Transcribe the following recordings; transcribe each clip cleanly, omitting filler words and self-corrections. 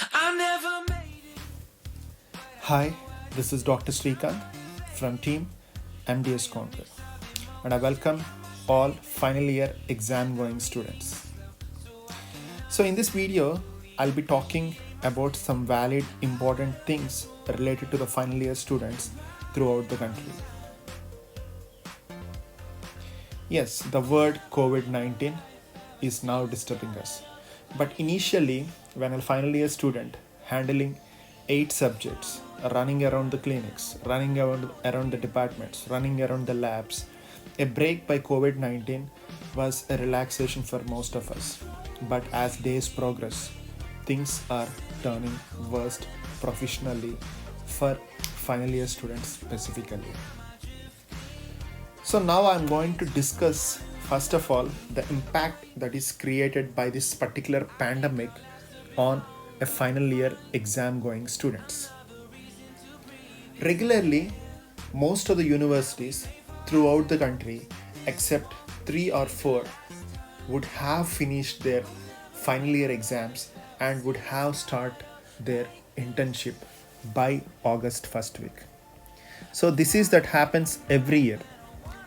I never made it. Hi, this is Dr. Srikanth from Team MDS Conquer, and I welcome all final year exam going students. So, in this video, I'll be talking about some valid, important things related to the final year students throughout the country. Yes, the word COVID 19 is now disturbing us. But initially, when a final year student handling 8 subjects, running around the clinics, running around the departments, running around the labs, a break by COVID 19 was a relaxation for most of us. But as days progress, things are turning worse professionally for final year students specifically. So now I'm going to discuss first of all the impact that is created by this particular pandemic on a final year exam going students. Regularly, most of the universities throughout the country except 3 or 4 would have finished their final year exams and would have started their internship by August first week. So this is that happens every year.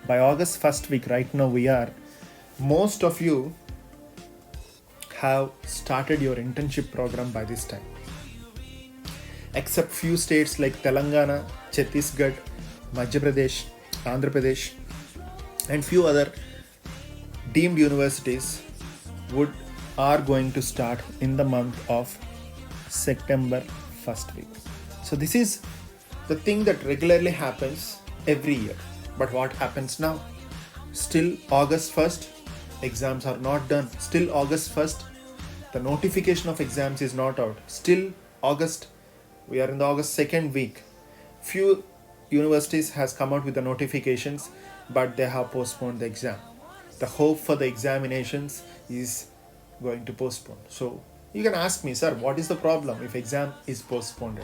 By August first week, right now we are, most of you have started your internship program by this time. Except few states like Telangana, Chhattisgarh, Madhya Pradesh, Andhra Pradesh, and few other deemed universities are going to start in the month of September first week. So this is the thing that regularly happens every year. But what happens now? Still August 1st, exams are not done. Still August 1st, the notification of exams is not out. Still August, we are in the August second week. Few universities has come out with the notifications, but they have postponed the exam. The hope for the examinations is going to postpone. So you can ask me, sir, what is the problem if exam is postponed?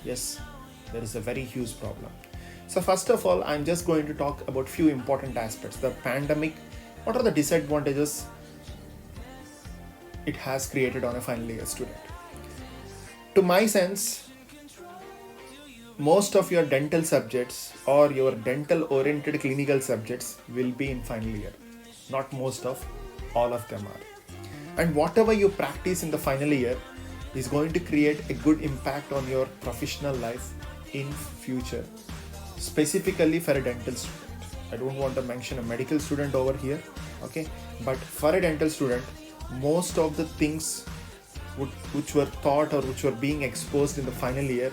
Yes, there is a very huge problem. So first of all, I'm just going to talk about few important aspects. The pandemic, what are the disadvantages it has created on a final year student? To my sense, most of your dental subjects or your dental oriented clinical subjects will be in final year. Not most of, all of them are. And whatever you practice in the final year is going to create a good impact on your professional life in future, specifically for a dental student. I don't want to mention a medical student over here, okay? But for a dental student, most of the things which were taught or which were being exposed in the final year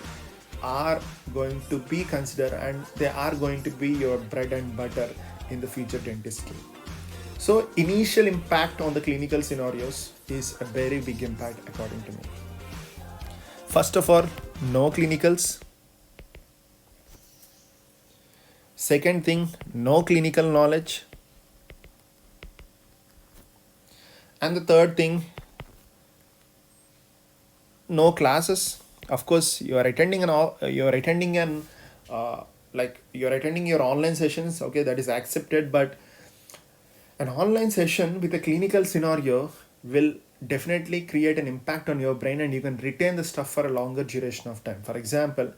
are going to be considered, and they are going to be your bread and butter in the future dentistry. So initial impact on the clinical scenarios is a very big impact according to me. First of all, no clinicals. Second thing, no clinical knowledge. And the third thing, no classes. Of course, you are attending you're attending your online sessions. Okay, that is accepted, but an online session with a clinical scenario will definitely create an impact on your brain, and you can retain the stuff for a longer duration of time. For example,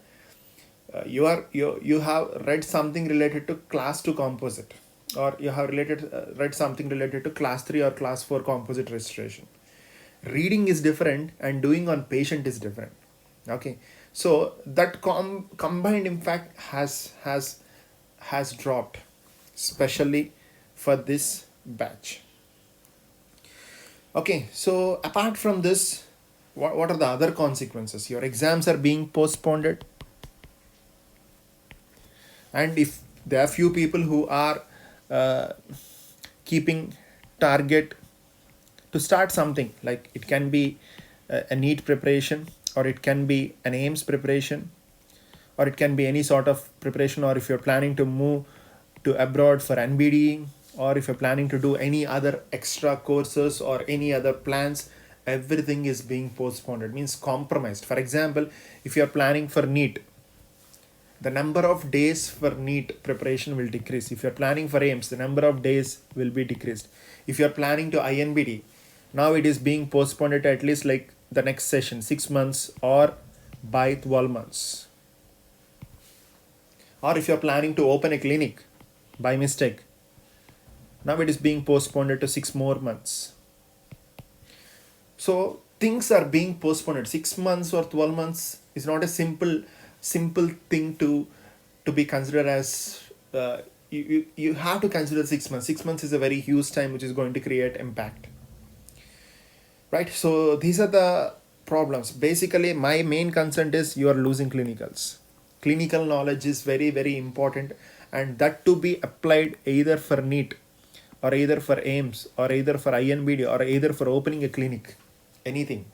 you have read something related to class 2 composite, or you have read something related to class 3 or class 4 composite restoration. Reading is different and doing on patient is different. Okay, so that combined impact has dropped, especially for this batch. Okay, so apart from this, what are the other consequences? Your exams are being postponed, and if there are few people who are keeping target to start something, like it can be a NEET preparation, or it can be an AIMS preparation, or it can be any sort of preparation, or if you're planning to move to abroad for NBD, or if you're planning to do any other extra courses or any other plans, everything is being postponed. It means compromised. For example, if you're planning for NEET, the number of days for NEET preparation will decrease. If you're planning for AIMS, the number of days will be decreased. If you're planning to INBD, now it is being postponed at least like the next session, 6 months or by 12 months. Or if you're planning to open a clinic by mistake, now it is being postponed to 6 more months. So things are being postponed. 6 months or 12 months is not a simple thing to be considered as you have to consider 6 months. 6 months is a very huge time which is going to create impact, right? So these are the problems. Basically my main concern is you are losing clinicals. Clinical knowledge is very very important, and that to be applied either for NEET or either for AIMS or either for INBD or either for opening a clinic. Anything,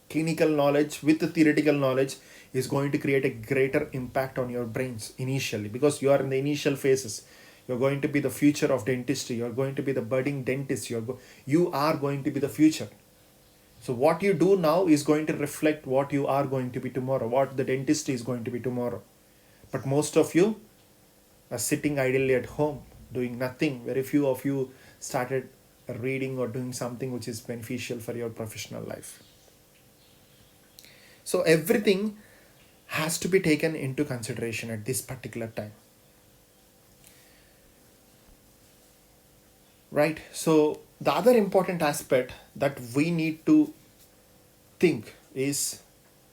clinical knowledge with the theoretical knowledge is going to create a greater impact on your brains initially, because you are in the initial phases. You're going to be the future of dentistry. You're going to be the budding dentist. You are going to be the future. So what you do now is going to reflect what you are going to be tomorrow, what the dentistry is going to be tomorrow. But most of you are sitting idly at home doing nothing. Very few of you started reading or doing something which is beneficial for your professional life. So everything has to be taken into consideration at this particular time, right? So the other important aspect that we need to think is,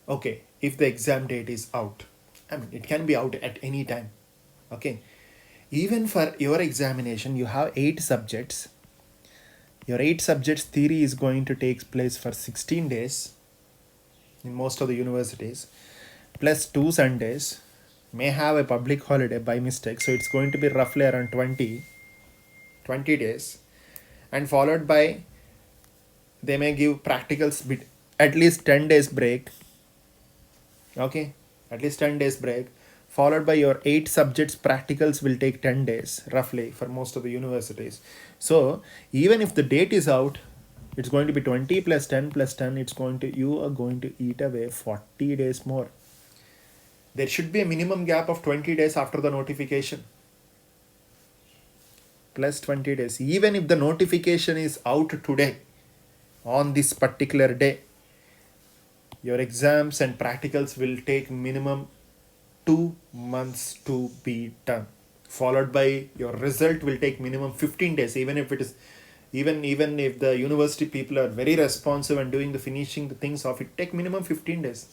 okay, if the exam date is out, I mean, it can be out at any time. Okay, even for your examination, you have 8 subjects. Your 8 subjects theory is going to take place for 16 days in most of the universities, plus 2 Sundays, may have a public holiday by mistake. So it's going to be roughly around 20 days, and followed by, they may give practicals at least 10 days break. Okay, at least 10 days break, followed by your 8 subjects practicals will take 10 days roughly for most of the universities. So even if the date is out, it's going to be 20 plus 10 plus 10, you are going to eat away 40 days more. There should be a minimum gap of 20 days after the notification, plus 20 days. Even if the notification is out today, on this particular day, your exams and practicals will take minimum 2 months to be done, followed by your result will take minimum 15 days. Even if it is, even if the university people are very responsive and doing the finishing the things off, it take minimum 15 days.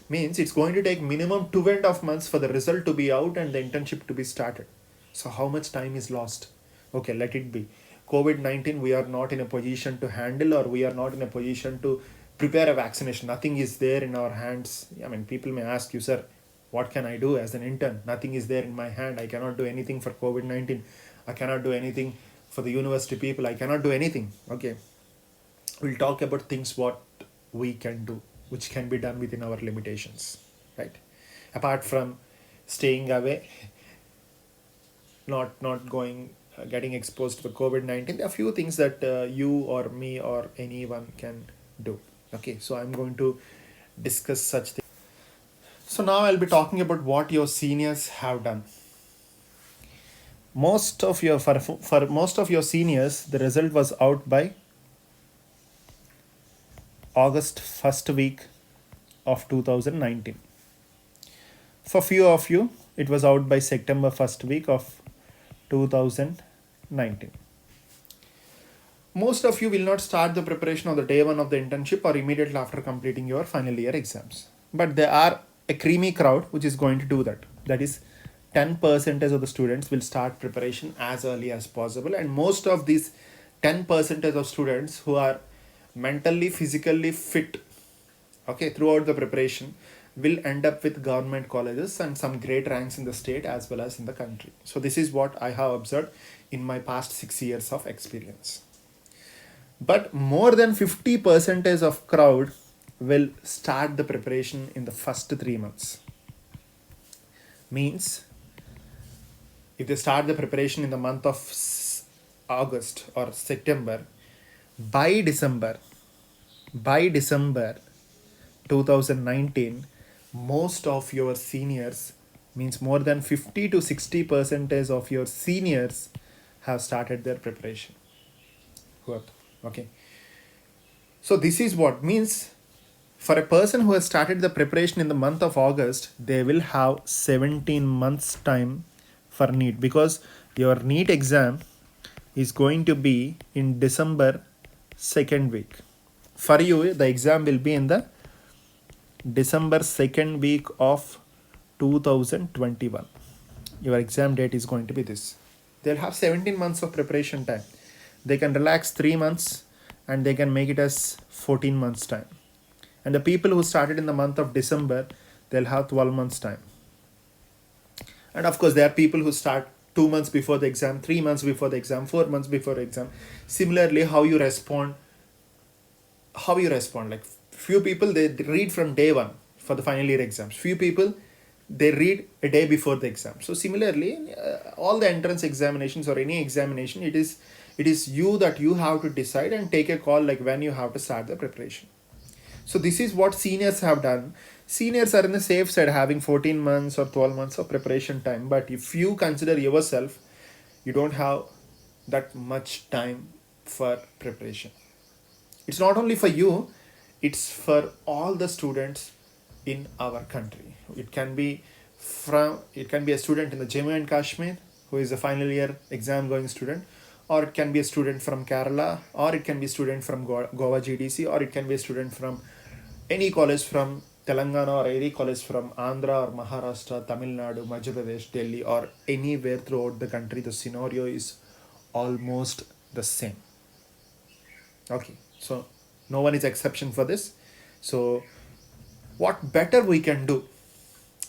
Means it's going to take minimum 2.5 months for the result to be out and the internship to be started. So how much time is lost? Okay, let it be. COVID-19, we are not in a position to handle, or we are not in a position to prepare a vaccination. Nothing is there in our hands. I mean, people may ask you, sir, what can I do as an intern? Nothing is there in my hand. I cannot do anything for COVID-19. I cannot do anything for the university people. I cannot do anything. Okay, we'll talk about things what we can do, which can be done within our limitations, right? Apart from staying away, not going, getting exposed to the COVID-19, there are few things that you or me or anyone can do. Okay, so I'm going to discuss such things. So now I'll be talking about what your seniors have done. Most of your for most of your seniors, the result was out by August first week of 2019. For few of you, it was out by September first week of 2019. Most of you will not start the preparation on the day 1 of the internship or immediately after completing your final year exams. But there are a creamy crowd which is going to do that. That is, 10% of the students will start preparation as early as possible, and most of these 10% of students who are mentally, physically fit, okay, throughout the preparation, will end up with government colleges and some great ranks in the state as well as in the country. So this is what I have observed in my past 6 years of experience. But more than 50% of crowd will start the preparation in the first 3 months. Means if they start the preparation in the month of August or September, by December 2019, most of your seniors, means more than 50 to 60% of your seniors have started their preparation work. Okay, so this is what means For a person who has started the preparation in the month of August, they will have 17 months time for NEET, because your NEET exam is going to be in December second week. For you, the exam will be in the December second week of 2021. Your exam date is going to be this. They'll have 17 months of preparation time. They can relax 3 months and they can make it as 14 months time. And the people who started in the month of December, they'll have 12 months time. And of course, there are people who start 2 months before the exam, 3 months before the exam, 4 months before the exam. Similarly, how you respond, like few people, they read from day one for the final year exams. Few people, they read a day before the exam. So similarly, all the entrance examinations or any examination, it is you that you have to decide and take a call, like when you have to start the preparation. So this is what seniors have done. Seniors are in the safe side, having 14 months or 12 months of preparation time. But if you consider yourself, you don't have that much time for preparation. It's not only for you, it's for all the students in our country. It can be a student in the Jammu and Kashmir who is a final year exam going student, or it can be a student from Kerala, or it can be a student from Goa GDC, or it can be a student from any college from Telangana, or any college from Andhra or Maharashtra, Tamil Nadu, Madhya Pradesh, Delhi, or anywhere throughout the country. The scenario is almost the same. Okay, so no one is exception for this. So what better we can do?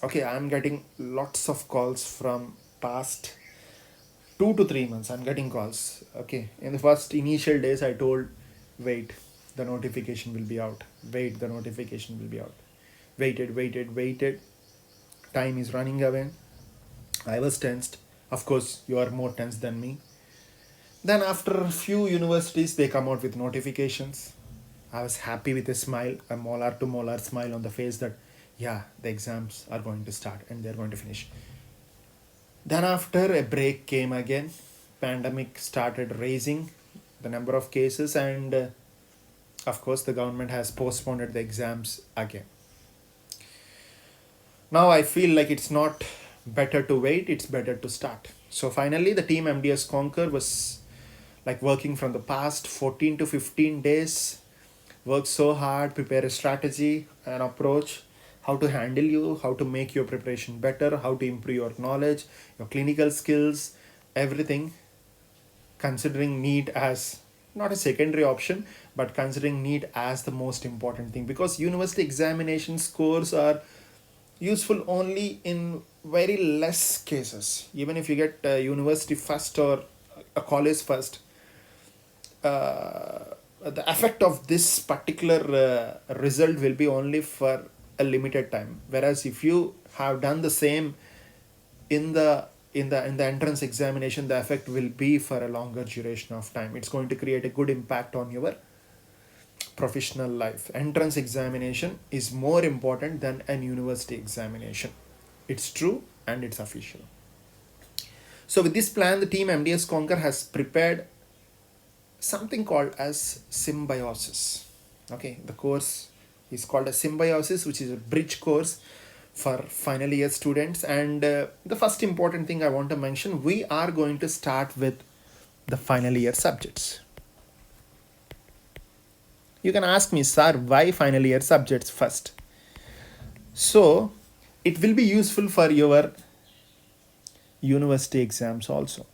Okay, I'm getting lots of calls from past 2 to 3 months. I'm getting calls. Okay, in the first initial days, I told, wait, the notification will be out. Wait, the notification will be out. Waited. Time is running away. I was tensed. Of course, you are more tense than me. Then after a few universities, they come out with notifications. I was happy with a smile, a molar to molar smile on the face, that yeah, the exams are going to start and they're going to finish. Then after a break came again, pandemic started raising the number of cases, and of course the government has postponed the exams again. Now I feel like it's not better to wait, it's better to start. So finally the team MDS Conquer was like working from the past 14 to 15 days, work so hard, prepare a strategy, an approach, how to handle you, how to make your preparation better, how to improve your knowledge, your clinical skills, everything, considering NEET as not a secondary option, but considering NEET as the most important thing, because university examination scores are useful only in very less cases. Even if you get a university first or a college first, the effect of this particular result will be only for a limited time, whereas if you have done the same in the entrance examination, the effect will be for a longer duration of time. It's going to create a good impact on your professional life. Entrance examination is more important than an university examination. It's true and it's official. So with this plan, the team MDS Conquer has prepared something called as Symbiosis. Okay, the course is called a Symbiosis, which is a bridge course for final year students. And the first important thing I want to mention, we are going to start with the final year subjects. You can ask me, sir, why final year subjects first? So it will be useful for your university exams also.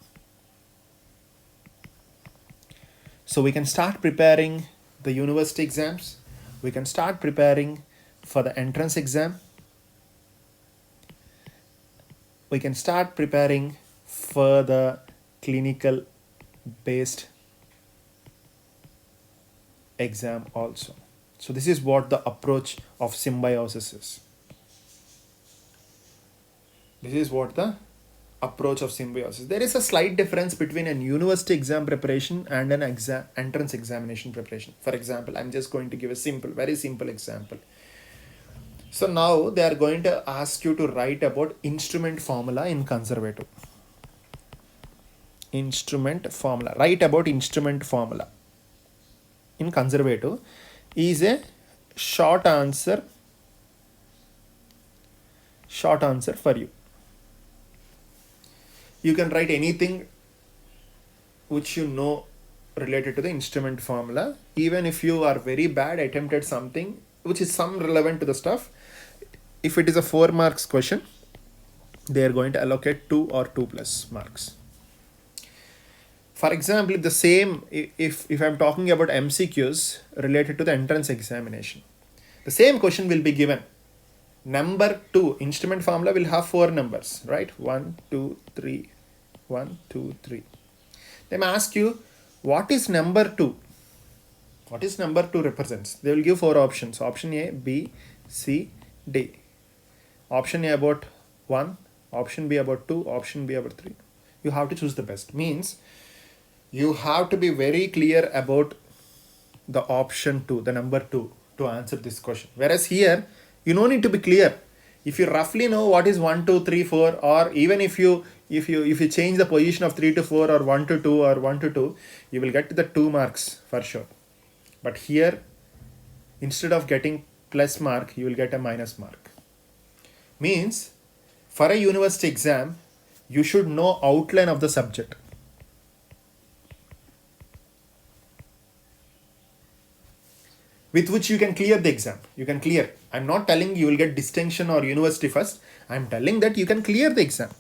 So we can start preparing the university exams. We can start preparing for the entrance exam. We can start preparing for the clinical based exam also. So this is what the approach of Symbiosis is. This is what the approach of Symbiosis. There is a slight difference between an university exam preparation and an entrance examination preparation. For example, I'm just going to give a very simple example. So now they are going to ask you to write about instrument formula in conservative. Instrument formula. Write about instrument formula in conservative is a short answer for you. You can write anything which you know related to the instrument formula. Even if you are very bad, attempted something which is some relevant to the stuff, if it is a 4 marks question, they are going to allocate 2 or 2 plus marks. For example, if the same, if I'm talking about MCQs related to the entrance examination, the same question will be given. Number 2, instrument formula will have 4 numbers, right? 1, 2, 3, 1, 2, 3. They may ask you, what is number 2? What is number 2 represents? They will give 4 options. Option A, B, C, D. Option A about 1, option B about 2, option B about 3. You have to choose the best. Means you have to be very clear about the option 2, the number 2, to answer this question. Whereas here, you don't need to be clear. If you roughly know what is 1, 2, 3, 4, or even if you change the position of 3 to 4 or 1 to 2 or 1 to 2, you will get the 2 marks for sure. But here, instead of getting plus mark, you will get a minus mark. Means for a university exam, you should know outline of the subject. With which you can clear the exam. You can clear. I'm not telling you will get distinction or university first. I'm telling that you can clear the exam.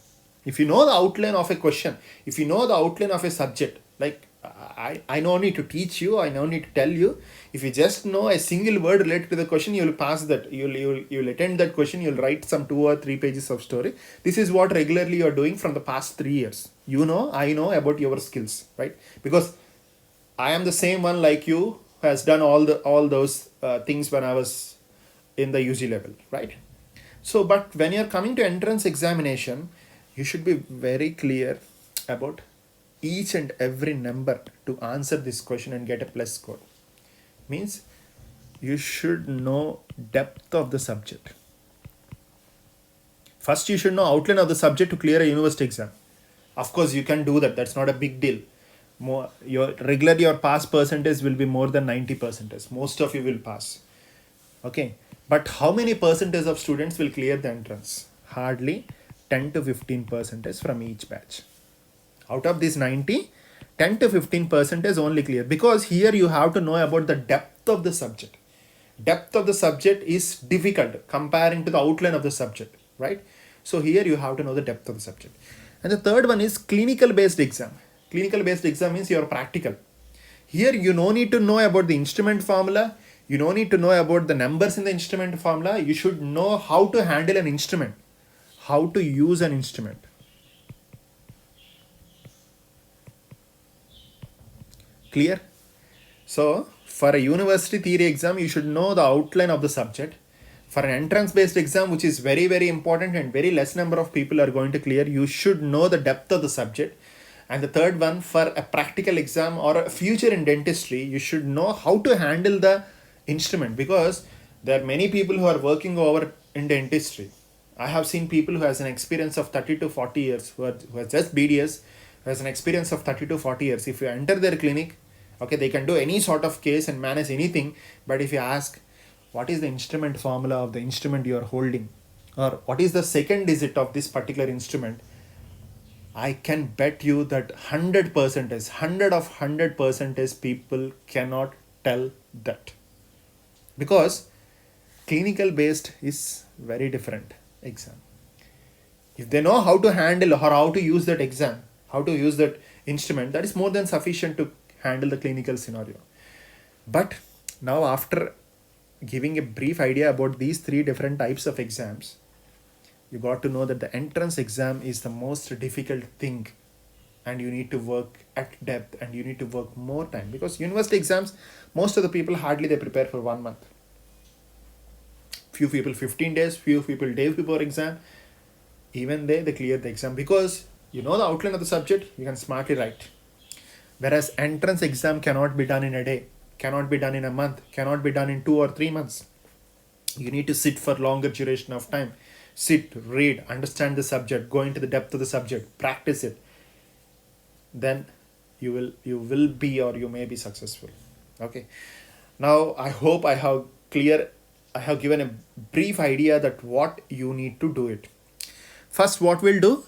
If you know the outline of a question, if you know the outline of a subject, like I no need to teach you, I no need to tell you. If you just know a single word related to the question, you will pass that. You'll attend that question. You'll write some 2 or 3 pages of story. This is what regularly you are doing from the past 3 years. You know, I know about your skills, right? Because I am the same one like you who has done all those things when I was in the UG level, right? So, but when you're coming to entrance examination, you should be very clear about each and every number to answer this question and get a plus score. Means you should know depth of the subject. First, you should know outline of the subject to clear a university exam. Of course, you can do that. That's not a big deal. Your pass percentage will be more than 90%. Most of you will pass. Okay. But how many percentage of students will clear the entrance? Hardly 10 to 15% from each batch. Out of this 90, 10 to 15% is only clear, because here you have to know about the depth of the subject. Depth of the subject is difficult comparing to the outline of the subject, right? So here you have to know the depth of the subject. And the third one is clinical based exam. Clinical based exam means you are practical. Here you no need to know about the instrument formula. You no need to know about the numbers in the instrument formula. You should know how to handle an instrument, how to use an instrument. Clear? So for a university theory exam, you should know the outline of the subject. For an entrance based exam, which is very, very important and very less number of people are going to clear, you should know the depth of the subject. And the third one, for a practical exam or a future in dentistry, you should know how to handle the instrument, because there are many people who are working over in dentistry. I have seen people who has an experience of 30 to 40 years, who are just BDS, who has an experience of 30 to 40 years. If you enter their clinic, okay, they can do any sort of case and manage anything. But if you ask, what is the instrument formula of the instrument you are holding, or what is the second digit of this particular instrument, I can bet you that 100%, 100 of 100% people cannot tell that. Because clinical based is very different exam. If they know how to handle or how to use that exam, how to use that instrument, that is more than sufficient to handle the clinical scenario. But now, after giving a brief idea about these 3 different types of exams, you got to know that the entrance exam is the most difficult thing, and you need to work at depth and you need to work more time, because university exams, most of the people hardly they prepare for 1 month. Few people 15 days, few people day before exam. Even they clear the exam, because you know the outline of the subject, you can smartly write. Whereas entrance exam cannot be done in a day, cannot be done in a month, cannot be done in 2 or 3 months. You need to sit for longer duration of time. Sit, read, understand the subject, go into the depth of the subject, practice it. Then you will be, or you may be successful. Okay. Now I hope I have clear, I have given a brief idea that what you need to do it. First, what we'll do,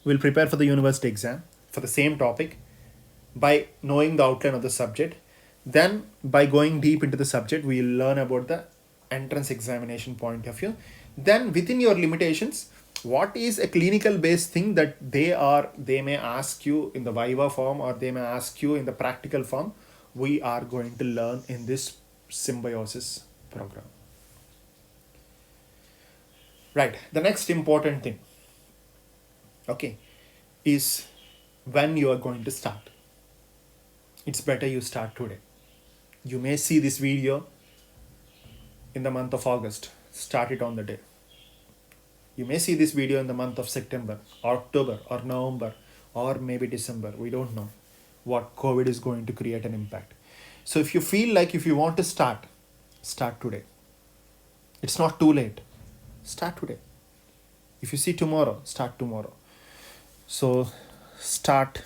we'll prepare for the university exam for the same topic by knowing the outline of the subject. Then, by going deep into the subject, we'll learn about the entrance examination point of view. Then, within your limitations, what is a clinical based thing that they may ask you in the viva form or they may ask you in the practical form, we are going to learn in this symbiosis program. Right, the next important thing, okay, is when you are going to start. It's better you start today. You may see this video in the month of August. Start it on the day. You may see this video in the month of September, October, or November, or maybe December. We don't know what COVID is going to create an impact. So if you feel like if you want to start today. It's not too late. Start today. If you see tomorrow, start tomorrow. So start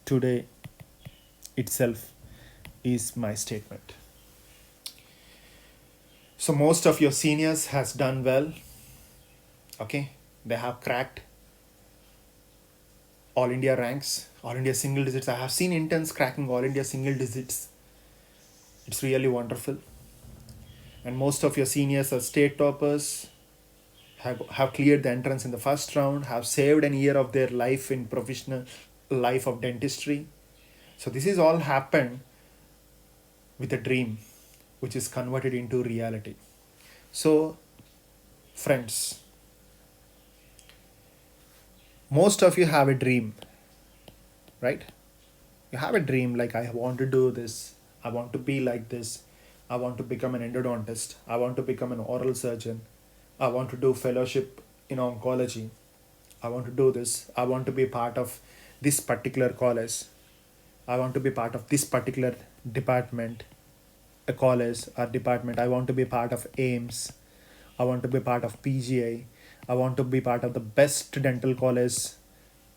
today itself is my statement. So most of your seniors has done well. Okay, they have cracked all India ranks, all India single digits. I have seen interns cracking all India single digits. It's really wonderful. And most of your seniors are state toppers, have cleared the entrance in the first round, have saved an year of their life in professional life of dentistry. So this is all happened with a dream which is converted into reality. So friends, most of you have a dream, right? You have a dream like, I want to do this, I want to be like this, I want to become an endodontist, I want to become an oral surgeon, I want to do fellowship in oncology, I want to do this, I want to be part of this particular college, I want to be part of this particular department, a college or department, I want to be part of AIMS, I want to be part of PGI, I want to be part of the best dental college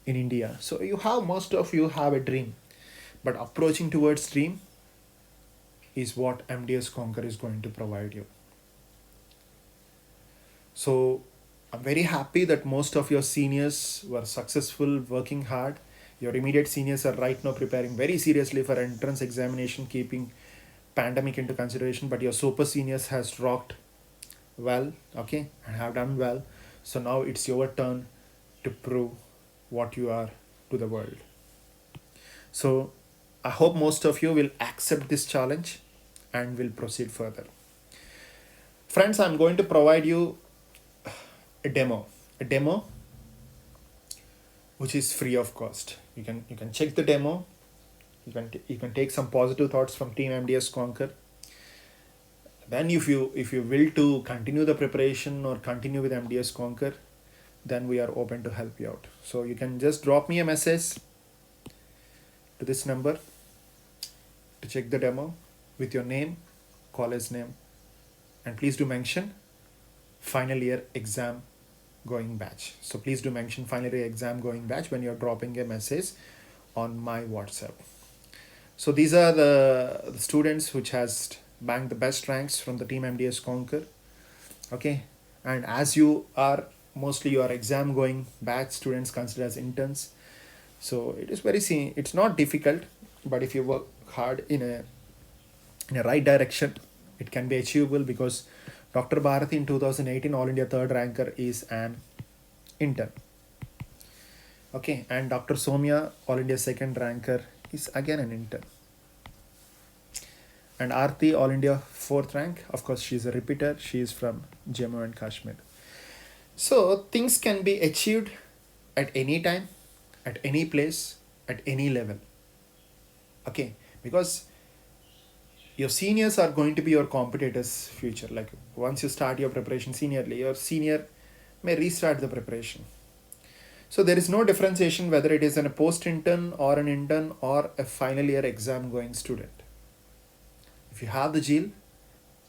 in India. So most of you have a dream, but approaching towards dream is what MDS Conquer is going to provide you. So I'm very happy that most of your seniors were successful, working hard. Your immediate seniors are right now preparing very seriously for entrance examination, keeping pandemic into consideration, but your super seniors has rocked well, okay, and have done well. So now it's your turn to prove what you are to the world. So I hope most of you will accept this challenge and will proceed further. Friends, I'm going to provide you a demo which is free of cost. You can check the demo. You can take some positive thoughts from Team MDS Conquer. Then if you will to continue the preparation or continue with MDS Conquer, then we are open to help you out. So you can just drop me a message to this number to check the demo with your name, college name, and please do mention final year exam going batch. So please do mention final year exam going batch when you're dropping a message on my WhatsApp. So these are the students which has banked the best ranks from the Team MDS Conquer. Okay, and as you are mostly your exam going batch students considered as interns, so it is it's not difficult, but if you work hard in a right direction, it can be achievable, because Dr. Bharati in 2018 All India third ranker is an intern. Okay, and Dr. Somya, All India second ranker, is again an intern. And Aarti, All India fourth rank, of course she is a repeater, she is from Jammu and Kashmir. So things can be achieved at any time, at any place, at any level. Okay, because your seniors are going to be your competitors future. Like once you start your preparation seniorly, your senior may restart the preparation. So there is no differentiation whether it is a post-intern or an intern or a final year exam going student. If you have the zeal,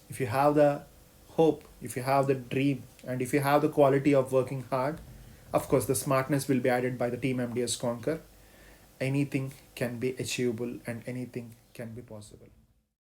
if you have the hope, if you have the dream, and if you have the quality of working hard, of course the smartness will be added by the Team MDS Conquer. Anything can be achievable and anything can be possible.